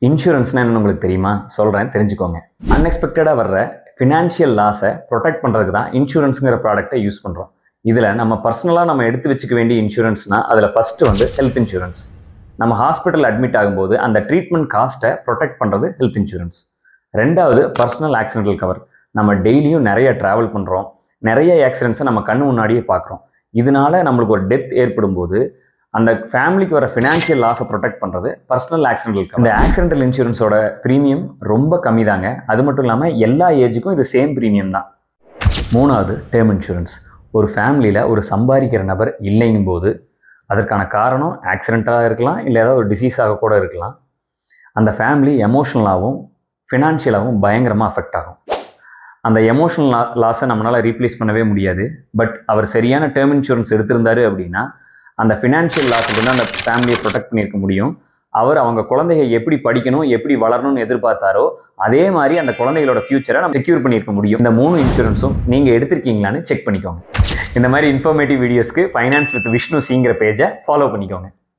இன்சூரன்ஸ்னால் என்னன்னு உங்களுக்கு தெரியுமா? சொல்கிறேன், தெரிஞ்சுக்கோங்க. அன்எக்ஸ்பெக்டடாக வர்ற ஃபினான்ஷியல் லாஸை ப்ரொடெக்ட் பண்ணுறதுக்கு தான் இன்சூரன்ஸுங்கிற ப்ராடக்ட்டை யூஸ் பண்ணுறோம். இதில் நம்ம பர்சனலாக நம்ம எடுத்து வச்சுக்க வேண்டிய இன்சூரன்ஸ்னால் அதில் ஃபஸ்ட்டு ஹெல்த் இன்சூரன்ஸ். நம்ம ஹாஸ்பிட்டல் அட்மிட் ஆகும்போது அந்த ட்ரீட்மெண்ட் காஸ்ட்டை ப்ரொடெக்ட் பண்ணுறது ஹெல்த் இன்சூரன்ஸ். ரெண்டாவது பர்சனல் ஆக்சிடென்டல் கவர். நம்ம டெய்லியும் நிறைய ட்ராவல் பண்ணுறோம், நிறைய ஆக்சிடென்ட்ஸை நம்ம கண்ணு முன்னாடியே பார்க்குறோம். இதனால நம்மளுக்கு ஒரு டெத் ஏற்படும் போது அந்த ஃபேமிலிக்கு வர ஃபினான்ஷியல் லாஸை ப்ரொடெக்ட் பண்ணுறது பர்சனல் ஆக்சிடென்டல் கவர். இந்த ஆக்சிடென்டல் இன்சூரன்ஸோட ப்ரீமியம் ரொம்ப கம்மி தாங்க. அது மட்டும் இல்லாமல் எல்லா ஏஜுக்கும் இது சேம் ப்ரீமியம் தான். மூணாவது டேர்ம் இன்சூரன்ஸ். ஒரு ஃபேமிலியில் ஒரு சம்பாதிக்கிற நபர் இல்லைங்கும் போது அதற்கான காரணம் ஆக்சிடெண்ட்டாக இருக்கலாம், இல்லை ஏதாவது ஒரு டிசீஸாக கூட இருக்கலாம். அந்த ஃபேமிலி எமோஷ்னலாகவும் ஃபினான்ஷியலாகவும் பயங்கரமாக அஃபெக்ட் ஆகும். அந்த எமோஷனல் லாஸை நம்மளால் ரீப்ளேஸ் பண்ணவே முடியாது. பட் அவர் சரியான டேர்ம் இன்சூரன்ஸ் எடுத்திருந்தாரு அப்படின்னா அந்த ஃபினான்ஷியல் லாஸுக்கு அந்த ஃபேமிலியை ப்ரொடெக்ட் பண்ணியிருக்க முடியும். அவங்க குழந்தைங்க எப்படி படிக்கணும், எப்படி வளரணும்னு எதிர்பார்த்தாரோ அதே மாதிரி அந்த குழந்தைகளோட ஃபியூச்சரை நம்ம செக்யூர் பண்ணியிருக்க முடியும். இந்த 3 இன்சூரன்ஸும் நீங்கள் எடுத்திருக்கீங்களான்னு செக் பண்ணிக்கோங்க. இந்த மாதிரி இன்ஃபர்மேட்டிவ் வீடியோஸ்க்கு ஃபைனான்ஸ் வித் விஷ்ணு சிங்கிற பேஜை ஃபாலோ பண்ணிக்கோங்க.